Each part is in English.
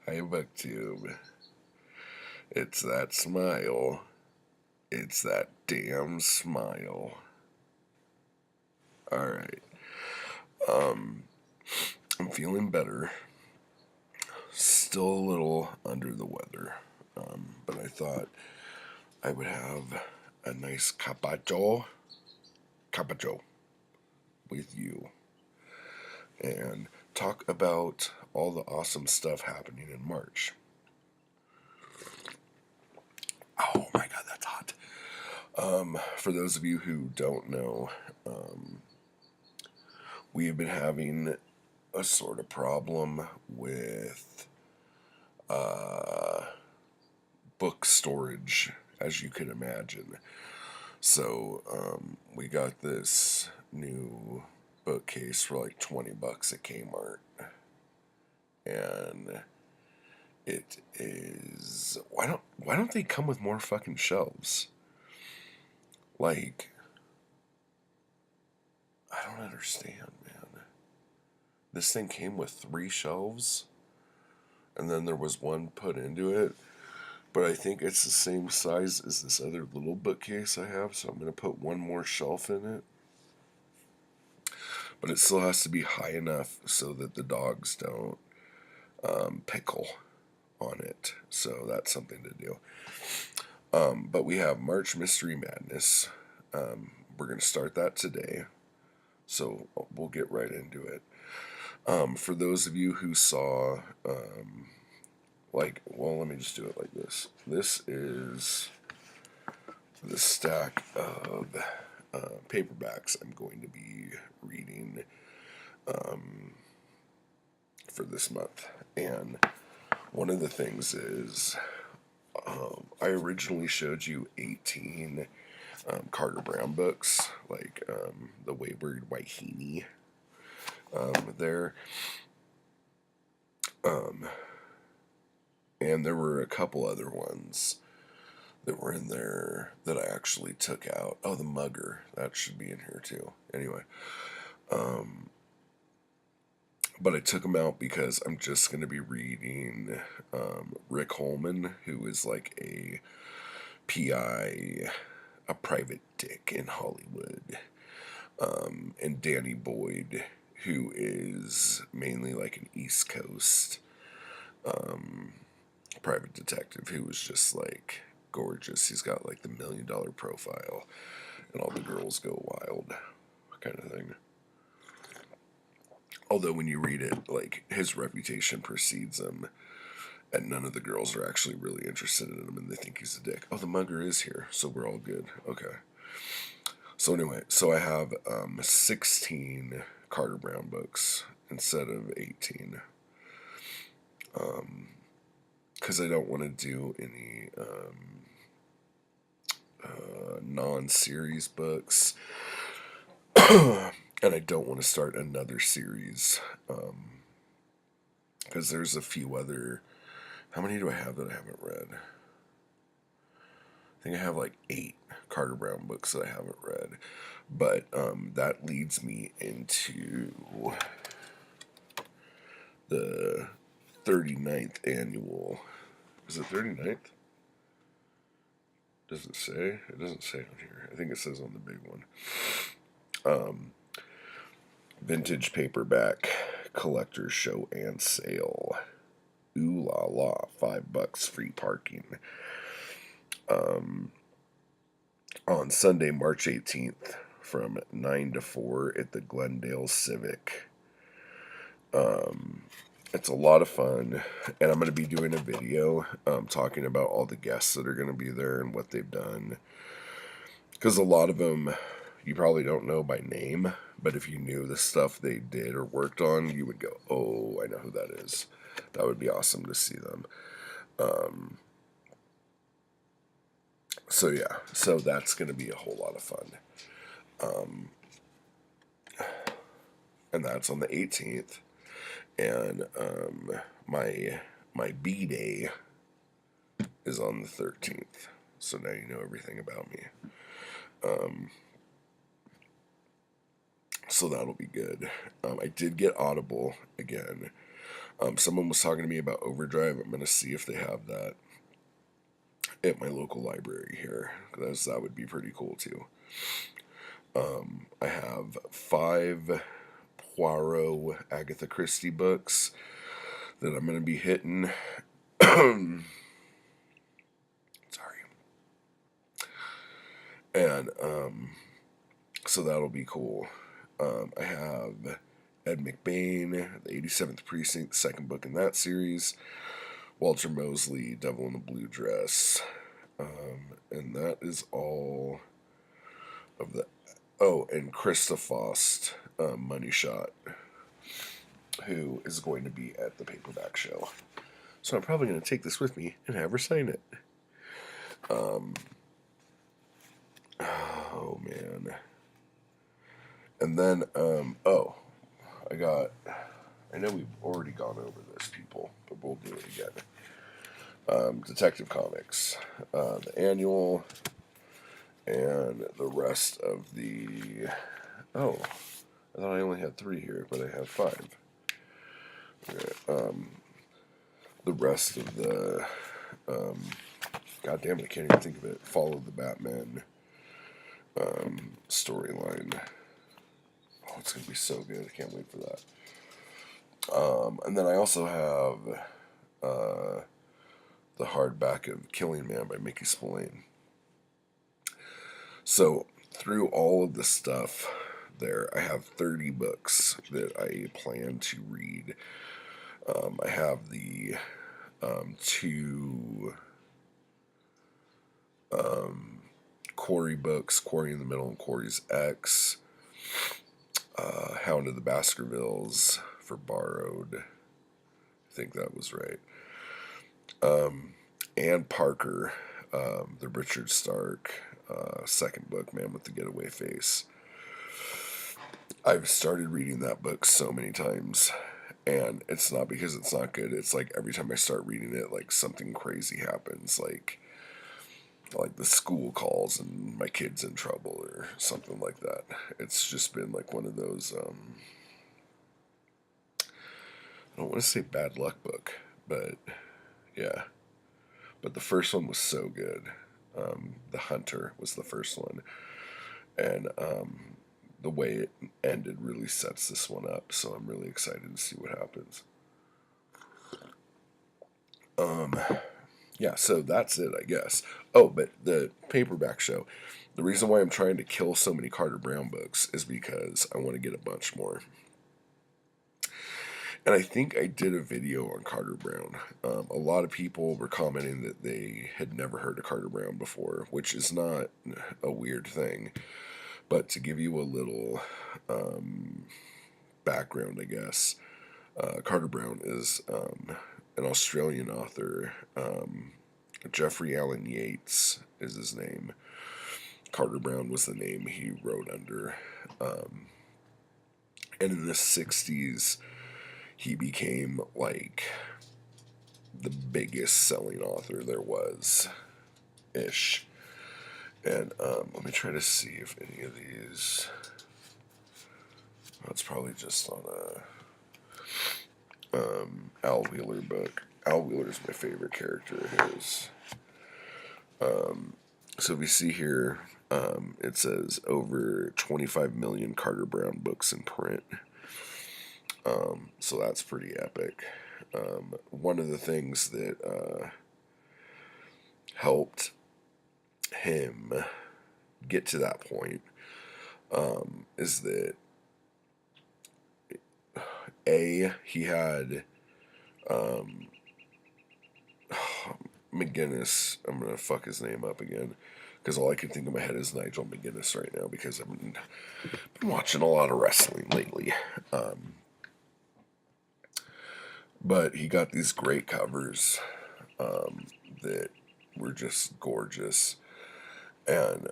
Hi, Booktube. It's that smile. It's that damn smile. Alright. Um, I'm feeling better. Still a little under the weather. But I thought I would have a nice capacho with you and talk about all the awesome stuff happening in March. Oh my god, that's hot. For those of you who don't know, we have been having a sort of problem with uh, book storage, as you can imagine. So we got this new bookcase for like $20 at Kmart, and it is why don't they come with more fucking shelves? Like, I don't understand, man. This thing came with 3 shelves, and then there was one put into it. But I think it's the same size as this other little bookcase I have, so I'm going to put one more shelf in it. But it still has to be high enough so that the dogs don't pickle on it. So that's something to do. But we have March Mystery Madness. We're going to start that today. So we'll get right into it. For those of you who saw, let me just do it like this. This is the stack of paperbacks I'm going to be reading for this month. And one of the things is I originally showed you 18 Carter Brown books, like The Wayward Wahine there. And there were a couple other ones that were in there that I actually took out. Oh, The Mugger. That should be in here too. Anyway. But I took them out because I'm just going to be reading Rick Holman, who is like a PI, a private dick in Hollywood, and Danny Boyd, who is mainly like an East Coast private detective who was just like gorgeous. He's got like the $1 million profile, and all the girls go wild, kind of thing. Although when you read it, like his reputation precedes him, and none of the girls are actually really interested in him, and they think he's a dick. Oh, the Mugger is here, so we're all good. Okay. So anyway, so I have 16 Carter Brown books instead of 18, because I don't want to do any non-series books, and I don't want to start another series, because there's a few other. How many do I have that I haven't read? I think I have like 8 Carter Brown books that I haven't read. But that leads me into the 39th annual. Is it 39th? Does it say? It doesn't say on here. I think it says on the big one. Vintage paperback collector's show and sale. Ooh la la, $5 free parking. On Sunday, March 18th, from 9 to 4 at the Glendale Civic. It's a lot of fun, and I'm going to be doing a video talking about all the guests that are going to be there and what they've done. Because a lot of them you probably don't know by name, but if you knew the stuff they did or worked on, you would go, oh, I know who that is. That would be awesome to see them. So yeah, so that's going to be a whole lot of fun. And that's on the 18th. And my B day is on the 13th. So now you know everything about me. So that'll be good. I did get Audible again. Someone was talking to me about Overdrive. I'm going to see if they have that at my local library here, because that would be pretty cool too. I have 5 Poirot Agatha Christie books that I'm going to be hitting. Sorry. And so that'll be cool. I have Ed McBain, the 87th Precinct, the second book in that series. Walter Mosley, Devil in a Blue Dress. And that is all of the... Oh, and Krista Faust, Money Shot, who is going to be at the paperback show. So I'm probably going to take this with me and have her sign it. Oh, man. And then, I know we've already gone over this, people, but we'll do it again. Detective Comics, the annual, and the rest of the... Oh, I thought I only had 3 here, but I have 5. Okay, the rest of the... God damn it, I can't even think of it. Follow the Batman storyline. Oh, it's going to be so good. I can't wait for that. And then I also have the hardback of Killing Man by Mickey Spillane. So, through all of the stuff there, I have 30 books that I plan to read. I have the 2 Quarry books, Quarry in the Middle and Quarry's X, Hound of the Baskervilles for Borrowed. I think that was right. Anne Parker, the Richard Stark second book, Man with the Getaway Face. I've started reading that book so many times, and it's not because it's not good. It's like every time I start reading it, like something crazy happens, like the school calls and my kid's in trouble or something like that. It's just been like one of those, I don't want to say bad luck book, but yeah. But the first one was so good. The Hunter was the first one. And the way it ended really sets this one up. So I'm really excited to see what happens. Yeah, so that's it, I guess. Oh, but the paperback show. The reason why I'm trying to kill so many Carter Brown books is because I want to get a bunch more. And I think I did a video on Carter Brown. A lot of people were commenting that they had never heard of Carter Brown before, which is not a weird thing. But to give you a little background, I guess, Carter Brown is an Australian author. Jeffrey Allen Yates is his name. Carter Brown was the name he wrote under. And in the 60s, he became like the biggest selling author there was, ish. And let me try to see if any of these... Oh, it's probably just on a Al Wheeler book. Al Wheeler is my favorite character of his. So if you see here, it says over 25 million Carter Brown books in print. So that's pretty epic. One of the things that helped him get to that point is that he had McGinnis. I'm gonna fuck his name up again because all I can think in my head is Nigel McGuinness right now because I've been watching a lot of wrestling lately. But he got these great covers that were just gorgeous. And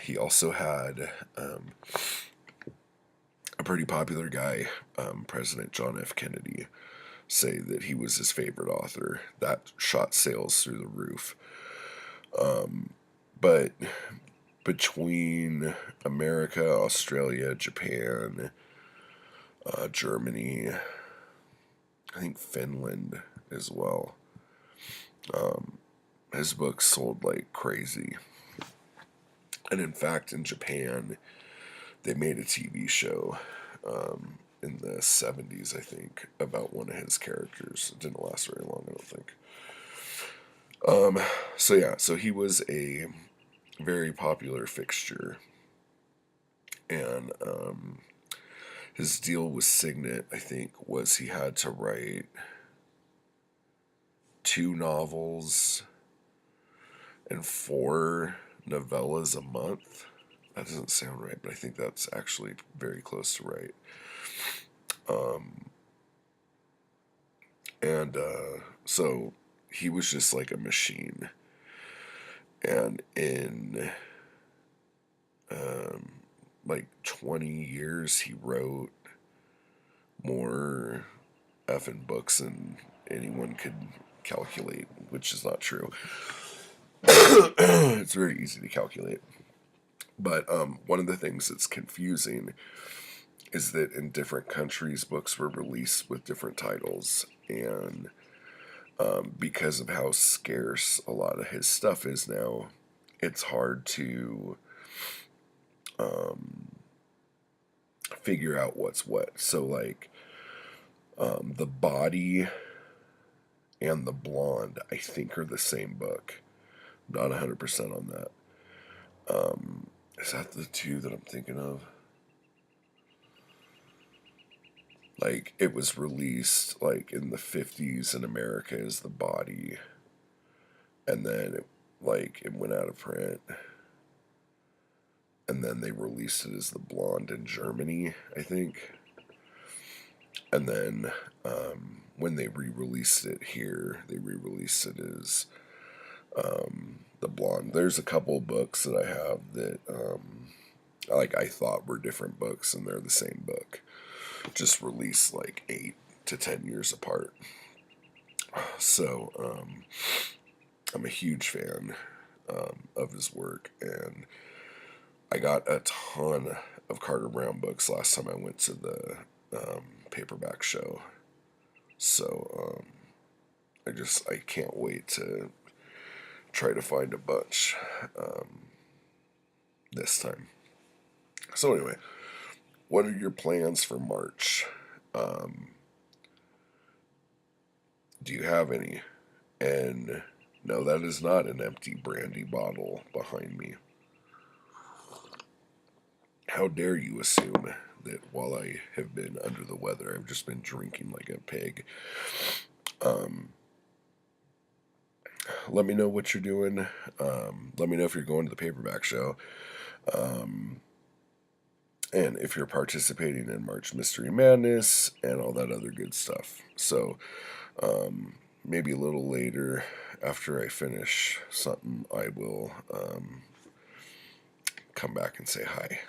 he also had a pretty popular guy, President John F. Kennedy, say that he was his favorite author. That shot sales through the roof. But between America, Australia, Japan, Germany, I think Finland as well. His books sold like crazy. And in fact, in Japan, they made a TV show in the 70s, I think, about one of his characters. It didn't last very long, I don't think. So yeah, so he was a very popular fixture, and his deal with Signet, I think, was he had to write 2 novels and 4 novellas a month. That doesn't sound right, but I think that's actually very close to right. And so he was just like a machine. And in like 20 years, he wrote more effing books than anyone could calculate, which is not true. It's very easy to calculate. But one of the things that's confusing is that in different countries, books were released with different titles. And because of how scarce a lot of his stuff is now, it's hard to figure out what's what. So, like, The Body and The Blonde, I think, are the same book. Not 100% on that. Is that the two that I'm thinking of? Like, it was released, like, in the 50s in America as The Body. And then, it went out of print. And then they released it as The Blonde in Germany, I think. And then when they re-released it here, they re-released it as The Blonde. There's a couple books that I have that I thought were different books, and they're the same book, just released like 8 to 10 years apart. So I'm a huge fan of his work, and I got a ton of Carter Brown books last time I went to the paperback show. So I can't wait to try to find a bunch this time. So anyway, what are your plans for March? Do you have any? And no, that is not an empty brandy bottle behind me. How dare you assume that while I have been under the weather, I've just been drinking like a pig. Let me know what you're doing. Let me know if you're going to the paperback show. And if you're participating in March Mystery Madness and all that other good stuff. So, maybe a little later, after I finish something, I will come back and say hi.